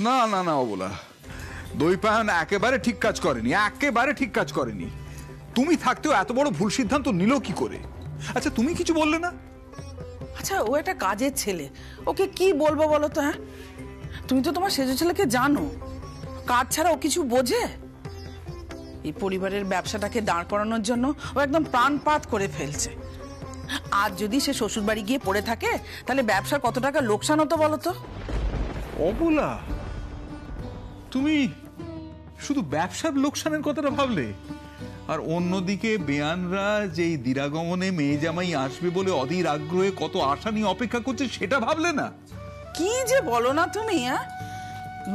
না না না অবলা, দৈপায়ন একেবারে ঠিক কাজ করেনি, একেবারে ঠিক কাজ করেনি। তুমি থাকতেও এত বড় ভুল সিদ্ধান্ত নিল কি করে? আচ্ছা তুমি কিছু বললে না? আচ্ছা ও একটা কাজের ছেলে, ওকে কি বলবো বলো তো? হ্যাঁ, তুমি তো তোমার সেজ ছেলেকে জানো, কাজ ছাড়া ও কিছু বোঝে? এই পরিবারের ব্যবসাটাকে দাঁড় করানোর জন্য ও একদম প্রাণপাত করে ফেলছে। আর যদি সে শ্বশুর বাড়ি গিয়ে পড়ে থাকে তাহলে ব্যবসার কত টাকা লোকসান হতো বলো তো? অবলা, তুমি শুধু ব্যবসার লোকসানের কথাটা ভাবলে, আর অন্যদিকে বেয়ানরা যেই দিরাগমনে মেয়ে জামাই আসবে বলে অধীর আগ্রহে কত আশা নিয়ে অপেক্ষা করছে সেটা ভাবলে না? কি যে বলো না তুমি!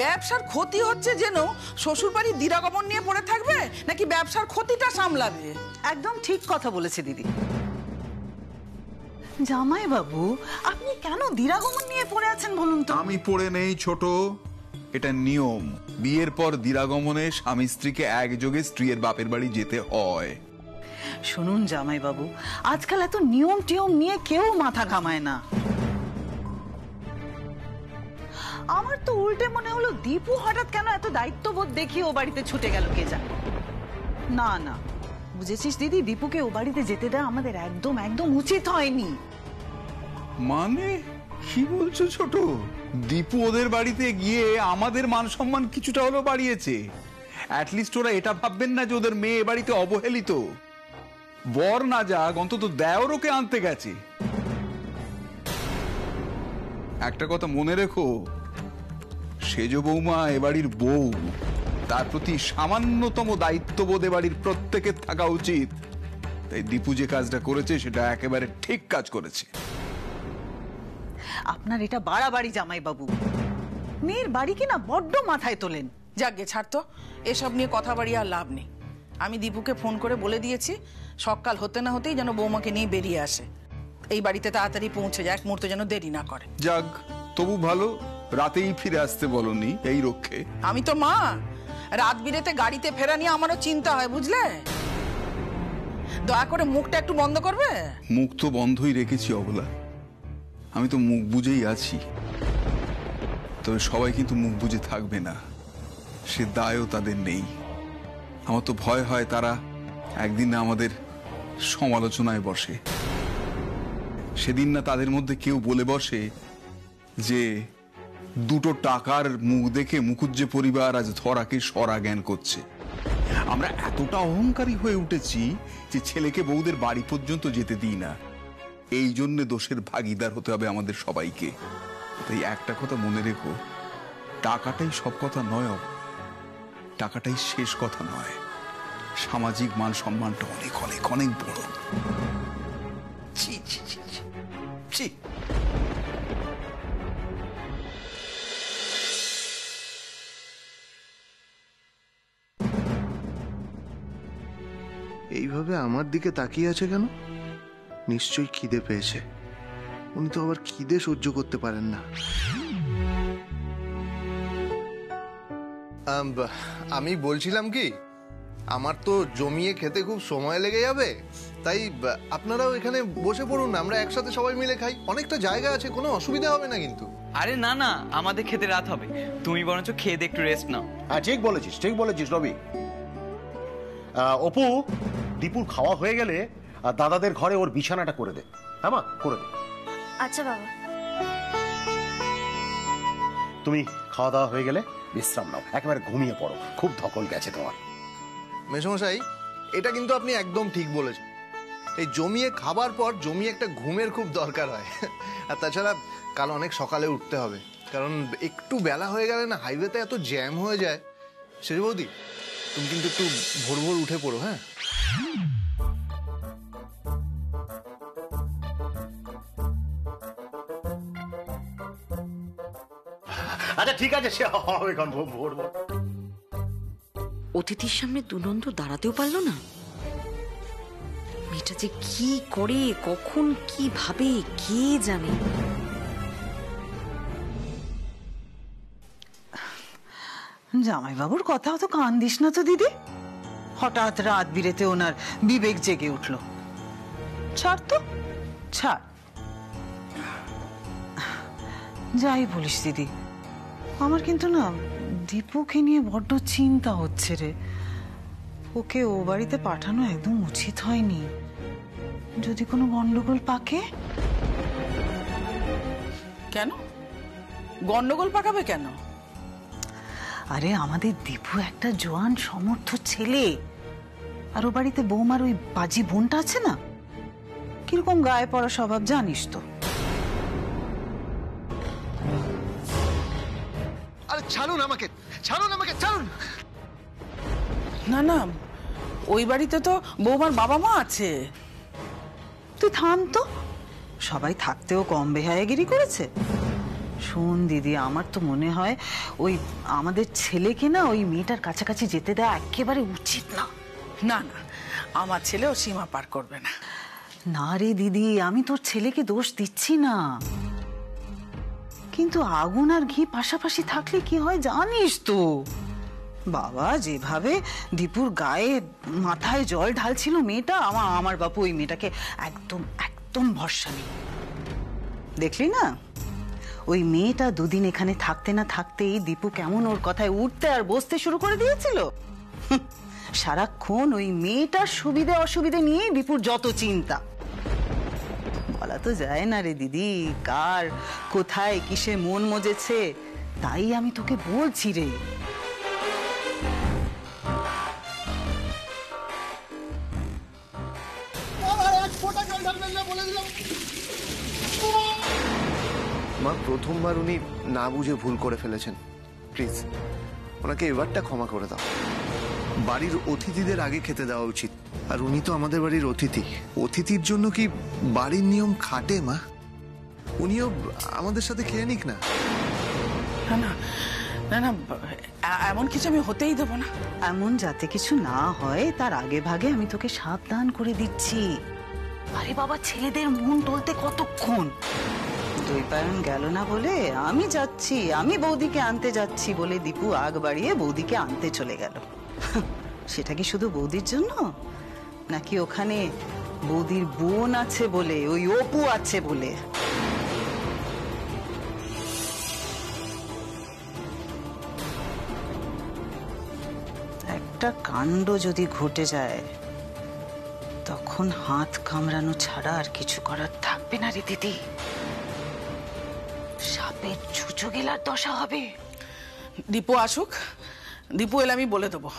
ব্যবসার ক্ষতি হচ্ছে যেন শ্বশুর বাড়ির দিরাগমন নিয়ে পড়ে থাকবে, নাকি ব্যবসার ক্ষতিটা সামলাবে? একদম ঠিক কথা বলেছে দিদি। জামাই বাবু, আপনি কেন দিরাগমন নিয়ে পড়ে আছেন বলুন তো? আমি পড়ে নেই ছোট, এটা নিয়ম। বিয়ের পর দিরাগমনে স্বামী স্ত্রীকে একযোগে স্ত্রীর বাপের বাড়ি যেতে হয়। শুনুন জামাই বাবু, আজকাল এত নিয়ম টিয়ম নিয়ে কেউ মাথা ঘামায় না। আমার তো উল্টে মনে হলো দীপু হঠাৎ কেন এত দায়িত্ববোধ দেখিয়ে ও বাড়িতে ছুটে গেল কে জানে। না না, বুঝেছিস দিদি, দীপুকে ও বাড়িতে যেতে দেওয়া আমাদের একদম একদম উচিত হয়নি। মানে কি বলছো ছোট? দীপু ওদের বাড়িতে গিয়ে আমাদের মান সম্মান কিছুটা হলেও বাড়িয়েছে। অ্যাটলিস্ট ওরা এটা ভাববেন না যে ওদের মেয়ে বাড়িতে অবহেলিত। বর না যাক, অন্তত দেওর ওকে আনতে গেছে। একটা কথা মনে রেখো, সেজ বৌমা এবাড়ির বউ, তার প্রতি সামান্যতম দায়িত্ববোধ এবাড়ির প্রত্যেকের থাকা উচিত। তাই দীপু যে কাজটা করেছে সেটা একেবারে ঠিক কাজ করেছে। আপনার এটা বাড়াবাড়ি জামাই বাবু, মেয়ের বাড়ি কিনা বড্ড মাথায় তোলেন। যাকে ছাড়তো, এসব নিয়ে কথা বাড়িয়ে আর লাভ নেই। আমি দীপুকে ফোন করে বলে দিয়েছি সকাল হতে না হতেই যেন বৌমাকে নিয়ে বেরিয়ে আসে, এই বাড়িতে তাড়াতাড়ি পৌঁছে যায়, এক মুহূর্তে যেন দেরি না করে। যাক, তবু ভালো রাতেই ফিরে আসতে বলনি এই রক্ষে। আমি তো মা, রাত বিরেতে গাড়িতে ফেরা নিয়ে আমারও চিন্তা হয়, বুঝলে? দয়া করে মুখটা একটু বন্ধ করবে? মুখ তো বন্ধই রেখেছি অবলা, আমি তো মুখ বুঝেই আছি। তবে সবাই কিন্তু মুখ বুঝে থাকবে না, সে দায়ও তাদের নেই। আমার তো ভয় হয় তারা একদিন না আমাদের সমালোচনায় বসে, সেদিন না তাদের মধ্যে কেউ বলে বসে যে দুটো টাকার মুখ দেখে মুখুজ্জে পরিবার আজ ধরাকে সরা জ্ঞান করছে। আমরা এতটা অহংকারী হয়ে উঠেছি যে ছেলেকে বউদের বাড়ি পর্যন্ত যেতে দিই না। এই জন্য দোষের ভাগিদার হতে হবে আমাদের সবাইকে। তাই একটা কথা মনে রেখো, টাকাটাই সব কথা নয়, টাকাটাই শেষ কথা নয়। সামাজিক মান সম্মানটা অনেক অনেক অনেক বড়। ছি ছি ছি ছি। এইভাবে আমার দিকে তাকিয়ে আছে কেন? নিশ্চয়ই খিদে পেয়েছে। উনি তো আবার খিদে সহ্য করতে পারেন না। আমি বলছিলাম কি, আমার তো জমিয়ে খেতে খুব সময় লেগে যাবে, তাই আপনারাও এখানে বসে পড়ুন না, আমরা একসাথে সবাই মিলে খাই। অনেকটা জায়গা আছে, কোনো অসুবিধা হবে না কিন্তু। আরে না না, আমাদের খেতে রাত হবে, তুমি বরঞ্চ খেয়ে দে, একটু রেস্ট নাও। হ্যাঁ ঠিক বলেছিস, ঠিক বলেছিস রবি। অপু, দীপুর খাওয়া হয়ে গেলে দাদাদের ঘরে ওর বিছানাটা করে দে। হ্যাঁ মা, করে দে। আচ্ছা বাবা। তুমি খাওয়া দাওয়া হয়ে গেলে বিশ্রাম নাও, একেবারে ঘুমিয়ে পড়ো, খুব ধকল গেছে তোমার। মেসমশাই, এটা কিন্তু আপনি একদম ঠিক বলেছেন। এই জমিয়ে খাবার পর জমিয়ে একটা ঘুমের খুব দরকার হয়। আর তাছাড়া কাল অনেক সকালে উঠতে হবে, কারণ একটু বেলা হয়ে গেলে না হাইওয়েতে এত জ্যাম হয়ে যায়। সেজ বৌদি, তুমি কিন্তু একটু ভোর ভোর উঠে পড়ো। হ্যাঁ, আচ্ছা ঠিক আছে, সে হবে এখন ভোর ভোর। অতিথির সামনে দুনন্দ দাঁড়াতেও পারলো না। মেয়েটা যে কি করে, কখন কি ভাবে, কে জানে। জামাই বাবুর কথা অত কান দিস না তো দিদি। হঠাৎ রাত বিরেতে ওনার বিবেক জেগে উঠলো। ছাড় তো, ছাড়। যাই বলিস দিদি, আমার কিন্তু না দীপুকে নিয়ে বড্ড চিন্তা হচ্ছে রে। ওকে ও বাড়িতে পাঠানো একদম উচিত হয়নি। যদি কোনো গন্ডগোল পাকে। কেন গন্ডগোল পাকাবে কেন? আরে আমাদের দীপু একটা জোয়ান সমর্থ ছেলে, আর ও বাড়িতে বৌমার ওই বাজি বোনটা আছে না, কিরকম গায়ে পড়া স্বভাব জানিস তো। আরে ছাড়ুন আমাকে, ছাড়ুন আমাকে, ছাড়ুন। না না, ওই বাড়িতে তো বৌমার বাবা মা আছে। তুই থাম তো, সবাই থাকতেও কম বেহায়াগিরি করেছে। শোন দিদি, আমার তো মনে হয় ওই আমাদের ছেলেকে না ওই মেয়েটার কাছাকাছি যেতে দেওয়া একেবারে উচিত না। না না, আমার ছেলেও সীমা পার করবে না। না রে দিদি, আমি তোর ছেলেকে দোষ দিচ্ছি না, কিন্তু আগুন আর ঘি পাশাপাশি থাকলে কি হয় জানিস তো। বাবা যেভাবে দীপুর গায়ে মাথায় জল ঢালছিল মেয়েটা, আমার বাপু ওই মেয়েটাকে একদম একদম ভরসা নেই। দেখলি না ওই মেয়েটা দুদিন এখানে থাকতে না থাকতেই দীপু কেমন ওর কথায় উঠতে আর বসতে শুরু করে দিয়েছিল। সারাক্ষণ ওই মেয়েটার সুবিধে অসুবিধে নিয়েই দীপুর যত চিন্তা। বলা তো যায় না রে দিদি, কার কোথায় কিসে মন মজেছে। তাই আমি তোকে বলছি রে। মা, প্রথমবার উনি না বুঝে ভুল করে ফেলেছেন, প্লিজ ওনাকে এবারটা ক্ষমা করে দাও। বাড়ির অতিথিদের আগে খেতে দেওয়া উচিত, আর উনি তো আমাদের বাড়ির অতিথি। অতিথির জন্য কি বাড়ির নিয়ম খাটে মা? উনিও আমাদের সাথে খেয়ে নিক না। না না না না, এমন কিছু আমি হতেই দেবো না। এমন যাতে কিছু না হয় তার আগে ভাগে আমি তোকে সাবধান করে দিচ্ছি। আরে বাবা, ছেলেদের মন টলতে কতক্ষণ। দৈপায়ন গেল না বলে আমি যাচ্ছি, আমি বৌদিকে আনতে যাচ্ছি বলে দীপু আগ বাড়িয়ে বৌদিকে আনতে চলে গেল। সেটা কি শুধু বৌদির জন্য, নাকি ওখানে বৌদির বোন আছে বলে, ওই অপু আছে বলে? একটা কাণ্ড যদি ঘটে যায় তখন হাত কামড়ানো ছাড়া আর কিছু করার থাকবে না রে দিদি। সাপের চুচো গেলার দশা হবে। দীপু আসুক, দীপু এলে আমি বলে দেবো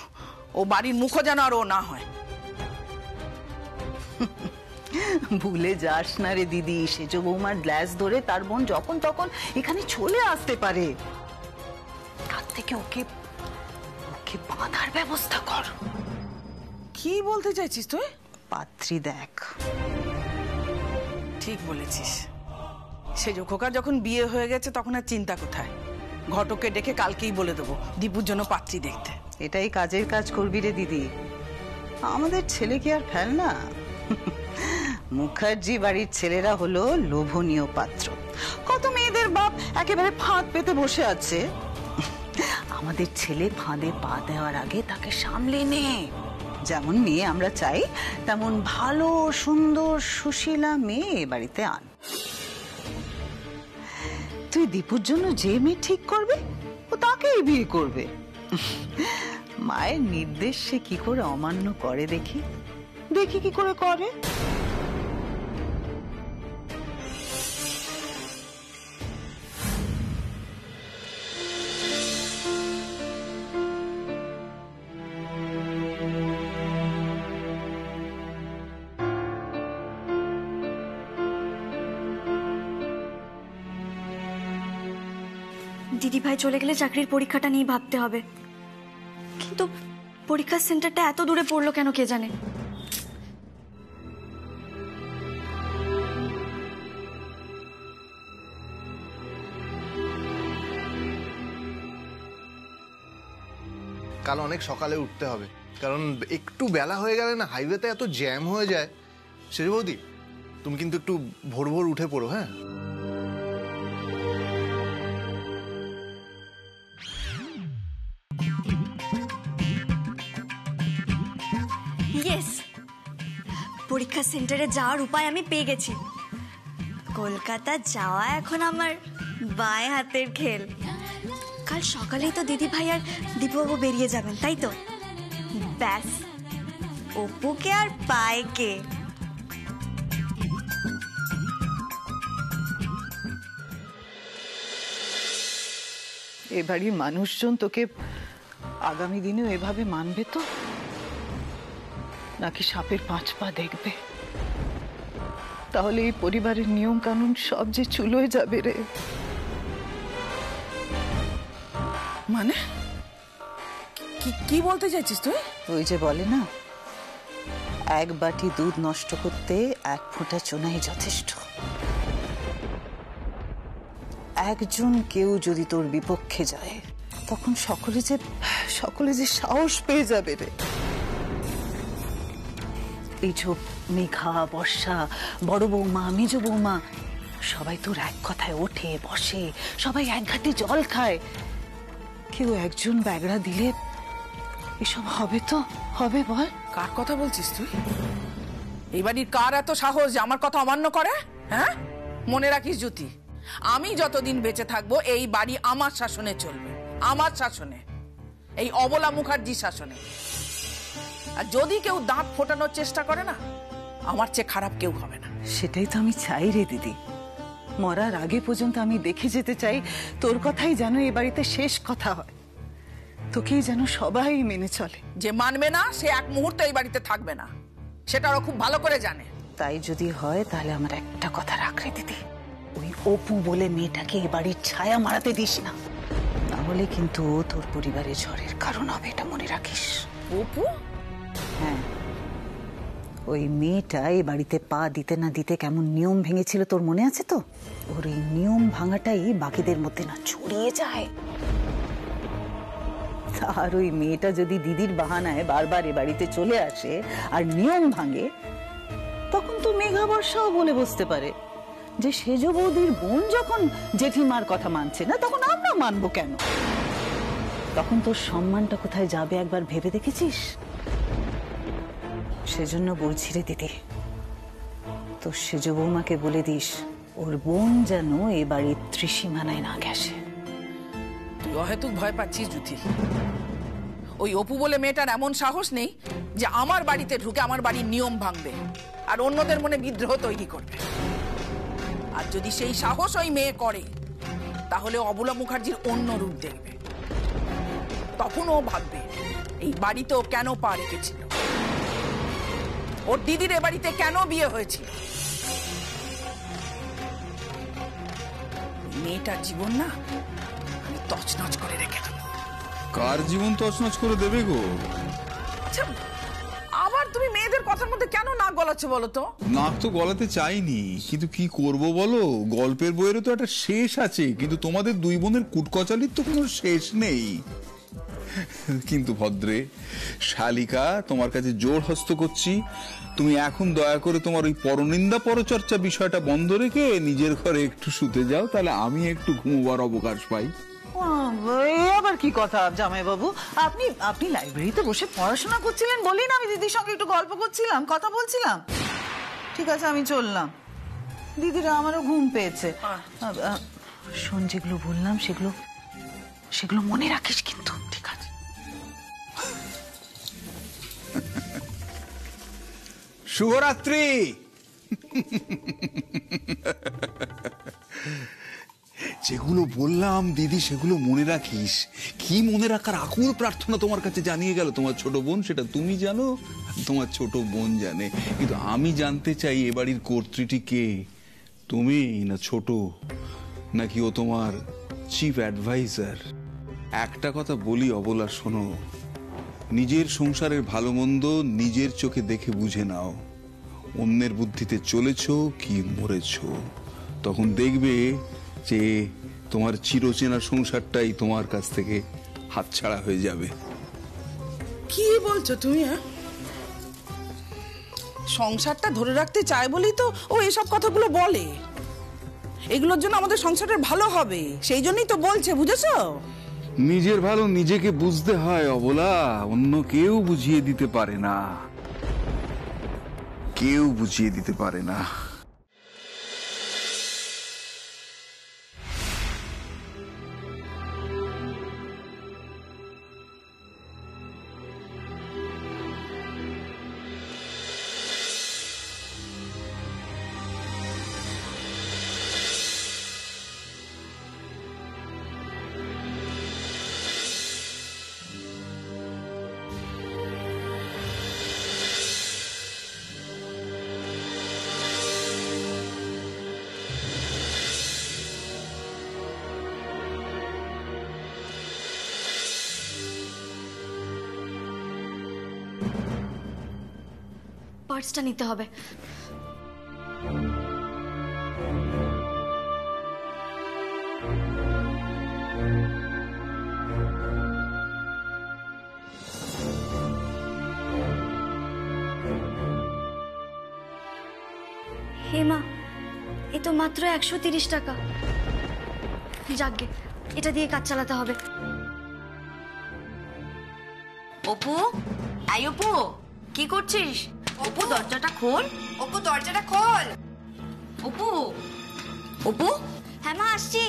ও বাড়ির মুখও যেন আর ও না হয়। ভুলে যাস না রে দিদি, সেজ বৌমার গ্লাস ধরে তার বোন যখন তখন এখানে চলে আসতে পারে। তার থেকে ওকে ওকে বাঁধার ব্যবস্থা কর। কি বলতে চাইছিস তুই? পাত্রী দেখ। ঠিক বলেছিস, সেজ খোকার যখন বিয়ে হয়ে গেছে তখন আর চিন্তা কোথায়। ঘটককে ডেকে কালকেই বলে দেবো দীপুর জন্য পাত্রী দেখতে। এটাই কাজের কাজ করবি রে দিদি। আমাদের ছেলে কি আর ফেল না? মুখার্জি বাড়ির ছেলেরা হলো লোভনীয় পাত্র। কত মেয়েদের বাপ একেবারে ফাঁদ পেতে বসে আছে। আমাদের ছেলে ফাঁদে পা দেওয়ার আগে তাকে সামলে নে। যেমন মেয়ে আমরা চাই তেমন ভালো সুন্দর সুশীলা মেয়ে বাড়িতে আন। তুই দীপুর জন্য যে মেয়ে ঠিক করবে ও তাকেই বিয়ে করবে। মায়ের নির্দেশ সে কি করে অমান্য করে দেখি, দেখি কি করে করে। দিদি ভাই চলে গেলে চাকরির পরীক্ষাটা নিয়ে ভাবতে হবে, কিন্তু পরীক্ষার সেন্টারটা এত দূরে পড়লো কেন কে জানে। কাল অনেক সকালে উঠতে হবে, কারণ একটু বেলা হয়ে গেলে না হাইওয়েতে এত জ্যাম হয়ে যায়। সেজ বৌদি, তুমি কিন্তু একটু ভোর ভোর উঠে পড়ো। হ্যাঁ, ইয়েস, পরীক্ষা সেন্টারে যাওয়ার উপায় আমি পেয়ে গেছি। কলকাতা যাওয়া এখন আমার বাঁ হাতের খেল। কাল সকালেই তো দিদি ভাই আর দীপুবাবু বেরিয়ে যাবেন, তাই তো? ব্যাস, অপুকে আর পায় কে? এ বাড়ির মানুষজন তোকে আগামী দিনেও এভাবে মানবে তো, নাকি সাপের 5 পা দেখবে? তাহলে এই পরিবারের নিয়ম কানুন সব যে চুলোয় যাবে রে। মানে কি বলতে চাইছিস তুই? ওই যে বলে না, এক বাটি দুধ নষ্ট করতে 1 ফোঁটা চুনাই যথেষ্ট। একজন কেউ যদি তোর বিপক্ষে যায়, তখন সকলে যে সাহস পেয়ে যাবে রে। এই যে মেঘা, বর্ষা, বড় বৌমা, মেজ বৌমা, সবাই তোর এক কথায় ওঠে বসে, সবাই এক ঘাটে জল খায়। কেউ একজন ব্যাগড়া দিলে এসব হবে তো হবে? বল, কার কথা বলছিস তুই? এই বাড়ির কার এত সাহস যে আমার কথা অমান্য করে? হ্যাঁ, মনে রাখিস জ্যোতি, আমি যতদিন বেঁচে থাকবো এই বাড়ি আমার শাসনে চলবে, আমার শাসনে, এই অবলা মুখার্জি শাসনে। আর যদি কেউ দাঁত ফোটানোর চেষ্টা করে না, আমার চেয়ে খারাপ কেউ হবে না। সেটাই তো আমি চাই রে দিদি। মরার আগে পর্যন্ত আমি দেখে যেতে চাই তোর কথাই যেন এ বাড়িতে শেষ কথা হয়, তোকেই যেন সবাই মেনে চলে। যে মানবে না সে এক মুহূর্ত এই বাড়িতে থাকবে না, সেটা ওরা খুব ভালো করে জানে। তাই যদি হয় তাহলে আমার একটা কথা রাখ রে দিদি, ওই অপু বলে মেয়েটাকে এ বাড়ির ছায়া মারাতে দিস না, তাহলে কিন্তু ও তোর পরিবারের ঝড়ের কারণ হবে, এটা মনে রাখিস। অপু? হ্যাঁ, ওই মেয়েটা এই বাড়িতে পা দিতে না দিতে কেমন নিয়ম ভেঙেছিল তোর মনে আছে তো? ওর এই নিয়ম ভাঙাটাই বাকিদের মধ্যে না ছড়িয়ে যায়। আর ওই মেয়েটা যদি দিদির বাহানায় বারবার এ বাড়িতে চলে আসে আর নিয়ম ভাঙে, তখন তো মেঘা বর্ষাও বলে বসতে পারে যে সেজ বৌদির বোন যখন জেঠিমার কথা মানছে না, তখন আমরা মানবো কেন? তখন তোর সম্মানটা কোথায় যাবে একবার ভেবে দেখেছিস? সেজন্য বলছি রে দিদি, তোর সেজ বৌমাকে বলে দিস ওর বোন যেন এ বাড়ির ত্রিসীমানায় না গেছে। তুই অহেতুক ভয় পাচ্ছিস জ্যোতি। ওই অপু বলে মেয়েটার এমন সাহস নেই যে আমার বাড়িতে ঢুকে আমার বাড়ির নিয়ম ভাঙবে আর অন্যদের মনে বিদ্রোহ তৈরি করবে। আর যদি সেই সাহস ওই মেয়ে করে, তাহলে অবলা মুখার্জির অন্য রূপ দেখবে। তখন ও ভাববে এই বাড়িতে ও কেন পা রেখেছিল, ওর দিদির এ বাড়িতে কেন বিয়ে হয়েছিল। মেয়েটার জীবন না আমি তছনছ করে রেখে দেবো। কার জীবন তছনছ করে দেবে গো? আচ্ছা, আবার তুমি মেয়েদের কথার মধ্যে কেন নাক গলাচ্ছ বলো তো? নাক তো গলাতে চাইনি, কিন্তু কি করব বলো, গল্পের বইয়েরও তো একটা শেষ আছে, কিন্তু তোমাদের দুই বোনের কুটকচালির তো কোনো শেষ নেই। কিন্তু ভদ্রে শালিকা, তোমার কাছে জোর হস্ত করছি, তুমি এখন দয়া করে তোমার ওই পরনিন্দা পরচর্চা বিষয়টা বন্ধ রেখে নিজের ঘরে একটু শুতে যাও, তাহলে আমি একটু ঘুমোবার অবকাশ পাই। আবার কি কথা জামাই বাবু, আপনি লাইব্রেরিতে বসে পড়াশোনা করছিলেন বলেই না আমি দিদির সঙ্গে একটু গল্প করছিলাম, কথা বলছিলাম। ঠিক আছে, আমি চললাম। দিদিরা, আমারও ঘুম পেয়েছে। শোন, যেগুলো বললাম সেগুলো মনে রাখিস কিন্তু, ঠিক আছে? শুভরাত্রি। যেগুলো বললাম দিদি সেগুলো মনে রাখিস। কি মনে রাখার আকুল প্রার্থনা তোমার কাছে জানিয়ে গেল তোমার ছোট বোন, সেটা তুমি জানো, তোমার ছোট বোন জানে। কিন্তু আমি জানতে চাই এ বাড়ির কর্ত্রীটি কে, তুমি না ছোট, নাকি ও তোমার চিফ অ্যাডভাইজার? একটা কথা বলি অবলা, শোনো, নিজের সংসারের ভালো মন্দ নিজের চোখে দেখে বুঝে নাও। অন্যের বুদ্ধিতে চলেছ কি মরেছ, তখন দেখবে যে তোমার চিরচেনা সংসারটাই তোমার কাছ থেকে হাতছাড়া হয়ে যাবে। কি বলছো তুমি? সংসারটা ধরে রাখতে চায় বলেই তো ও এসব কথাগুলো বলে। এগুলোর জন্য আমাদের সংসারের ভালো হবে, সেই জন্যই তো বলছে, বুঝেছো? নিজের ভালো নিজেকে বুঝতে হয় অবলা, অন্য কেউ বুঝিয়ে দিতে পারে না, কেউ বুঝিয়ে দিতে পারে না। পার্সটা নিতে হবে। হে মা, এ তো মাত্র 130 টাকা। যাকগে, এটা দিয়ে কাজ চালাতে হবে। অপু, এই অপু, কি করছিস? অপু দরজাটা খোল। অপু দরজাটা খোল। অপু, অপু। হ্যাঁ মা, আসছি।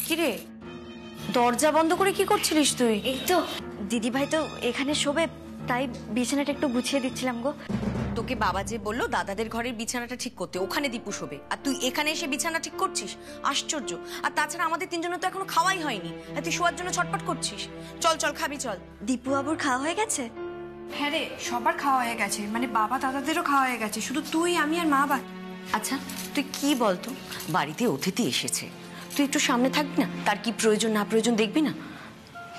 কিরে, দরজা বন্ধ করে কি করছিলিস তুই? এই তো দিদি ভাই তো এখানে শোবে, তাই বিছানাটা একটু গুছিয়ে দিচ্ছিলাম গো। তোকে বাবা যে বললো দাদাদের ঘরের বিছানাটা ঠিক করতে, ওখানে দীপু শোবে, আর তুই এখানে এসে বিছানা ঠিক করছিস? আশ্চর্য। আর তাছাড়া আমাদের তিনজনের তো এখনো খাওয়াই হয়নি, আর তুই শোয়ার জন্য ছটপট করছিস। চল চল, খাবি চল। দীপু বাবুর খাওয়া হয়ে গেছে? হ্যাঁ রে, সবার খাওয়া হয়ে গেছে, মানে বাবা দাদাদেরও খাওয়া হয়ে গেছে, শুধু তুই, আমি আর মা বাকি। আচ্ছা তুই কি বলতো, বাড়িতে অতিথি এসেছে, তুই একটু সামনে থাকবি না? তার কি প্রয়োজন না প্রয়োজন দেখবি না?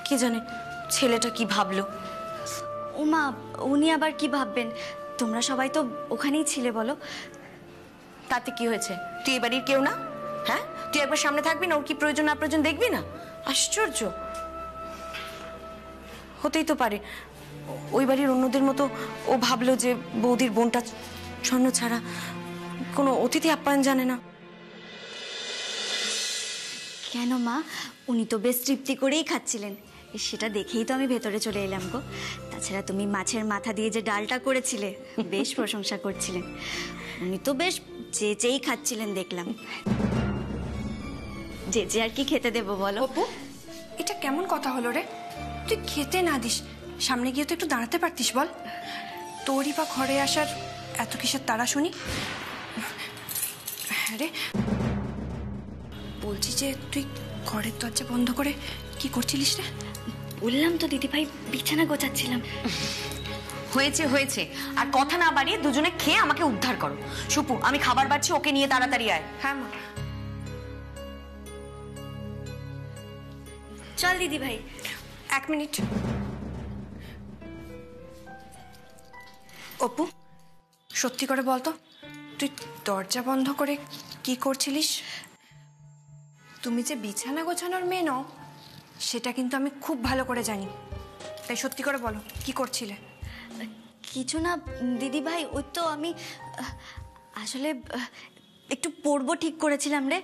কে জানে ছেলেটা কি ভাবলো। ও মা, উনি আবার কি ভাববেন? তোমরা সবাই তো ওখানেই ছিলে, বলো। তাতে কি হয়েছে? তুই এ বাড়ির কেউ না? হ্যাঁ, তুই একবার সামনে থাকবি না? ওর কি প্রয়োজন না প্রয়োজন দেখবি না? আশ্চর্য। হতেই তো পারে ওই বাড়ির অন্যদের মতো ও ভাবলো যে বৌদির বোনটা স্বর্ণ ছাড়া কোনো অতিথি আপ্যায়ন জানে না। কেন মা, উনি তো বেশ তৃপ্তি করেই খাচ্ছিলেন, সেটা দেখেই তো আমি ভেতরে চলে এলাম গো। তাছাড়া তুমি মাছের মাথা দিয়ে যে ডালটা করেছিলে, বেশ প্রশংসা করছিলেন। উনি তো বেশ চেয়েই খাচ্ছিলেন দেখলাম। যে আর কি খেতে দেবো বলো? অপু, এটা কেমন কথা হলো রে? তুই খেতে না দিস, সামনে গিয়ে তো একটু দাঁড়াতে পারতিস বল। তোরই বা ঘরে আসার এত কিসের তাড়া শুনি? হ্যাঁ রে, বলছি যে তুই ঘরের দরজা বন্ধ করে কি করছিলিস রে? বললাম তো দিদি ভাই, বিছানা গোছাচ্ছিলাম। হয়েছে হয়েছে, আর কথা না বাড়িয়ে দুজনে খেয়ে আমাকে উদ্ধার করো। সুপু, আমি খাবার বাড়ছি, ওকে নিয়ে তাড়াতাড়ি আয়। হ্যাঁ মা। চল দিদি ভাই। 1 মিনিট। অপু, সত্যি করে বলতো, তুই দরজা বন্ধ করে কি করছিলিস? তুমি যে বিছানা গোছানোর মেয়ে নও, সেটা কিন্তু আমি খুব ভালো করে জানি। তাই সত্যি করে বলো, কি করছিলে? কিছু না দিদি ভাই, ওই তো আমি আসলে একটু পড়বো ঠিক করেছিলাম রে,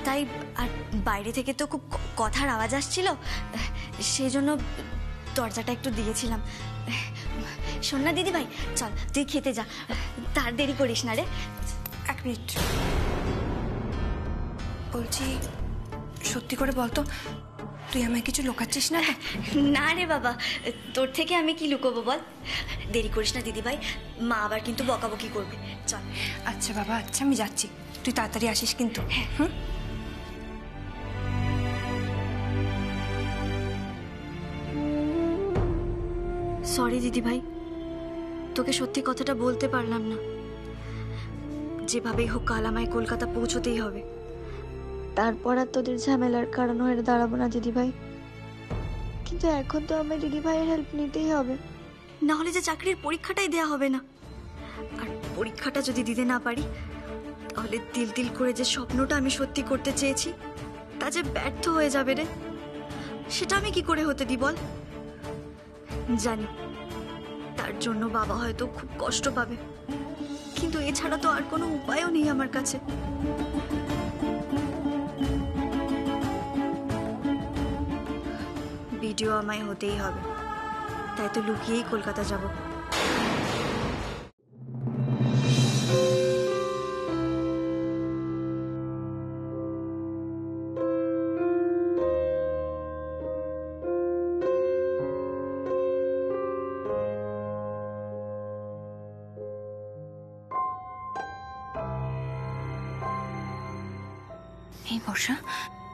তাই। আর বাইরে থেকে তো খুব কথার আওয়াজ আসছিল, সেই জন্য দরজাটা একটু দিয়েছিলাম। শোন না দিদি ভাই, চল তুই খেতে যা, তার দেরি করিস না রে। 1 মিনিট। বলছি, সত্যি করে বলতো, তুই আমায় কিছু লুকাচ্ছিস না? না রে বাবা, তোর থেকে আমি কি লুকোবো বল। দেরি করিস না দিদি ভাই, মা আবার কিন্তু বকাবকি করবে। চল। আচ্ছা বাবা, আচ্ছা আমি যাচ্ছি, তুই তাড়াতাড়ি আসিস কিন্তু। হুম। সরি দিদি ভাই, তোকে সত্যি কথাটা বলতে পারলাম না। যেভাবেই হোক কাল আমায় কলকাতা পৌঁছতেই হবে। তারপর আর তোদের ঝামেলার কারণ হয়ে দাঁড়াবো না দিদি ভাই। কিন্তু এখন তো আমায় দিদি ভাইয়ের হেল্প নিতেই হবে, না হলে যে চাকরির পরীক্ষাটাই দেয়া হবে না। আর পরীক্ষাটা যদি দিতে না পারি, তাহলে দিল দিল করে যে স্বপ্নটা আমি সত্যি করতে চেয়েছি, তা যে ব্যর্থ হয়ে যাবে রে। সেটা আমি কি করে হতে দিই বল? জানি তার জন্য বাবা হয়তো খুব কষ্ট পাবে, কিন্তু এছাড়া তো আর কোনো উপায়ও নেই আমার কাছে। ভিডিও আমায় হতেই হবে, তাই তো লুকিয়েই কলকাতা যাব। এই বর্ষা,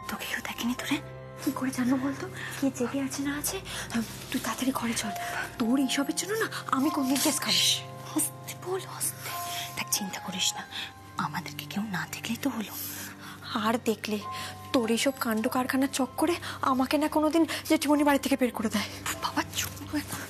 তোকে কেউ দেখেনি তোরে? কি করে জানবো বলতো কে জেগে আছে না আছে? তুই তাড়াতাড়ি ঘরে চল, তোর এইসবের জন্য না আমি কোনদিন কেস খাবো। আস্তে বল, আস্তে। দেখ, চিন্তা করিস না, আমাদেরকে কেউ না দেখলেই তো হলো। আর দেখলে তোর এইসব কাণ্ড কারখানার চক্করে আমাকে না কোনোদিন জেঠিমণি বাড়ি থেকে বের করে দেয়। বাবা চুপ এখন।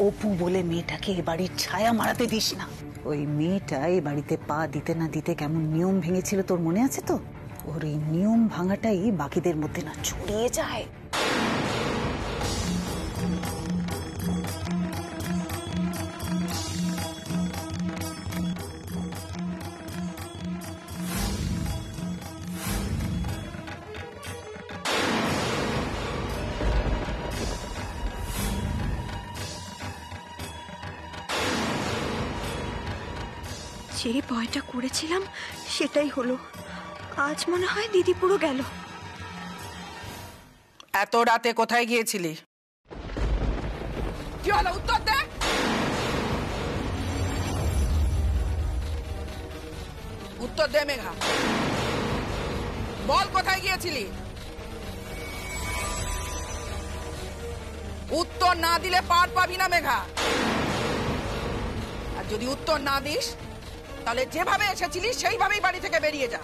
অপু বলে মেয়েটাকে এ বাড়ির ছায়া মারাতে দিস না। ওই মেয়েটা এ বাড়িতে পা দিতে না দিতে কেমন নিয়ম ভেঙেছিল তোর মনে আছে তো? ওর এই নিয়ম ভাঙাটাই বাকিদের মধ্যে না ছড়িয়ে যায়। যে ভয়টা করেছিলাম সেটাই হলো। আজ মনে হয় দিদি পুরো গেল। এত রাতে কোথায় গিয়েছিলি? কি হলো উত্তর দে। উত্তর দে মেঘা, বল কোথায় গিয়েছিলি? উত্তর না দিলে পার পাবি না মেঘা। আর যদি উত্তর না দিস তাহলে যেভাবে এসেছিলিস সেইভাবেই বাড়ি থেকে বেরিয়ে যা।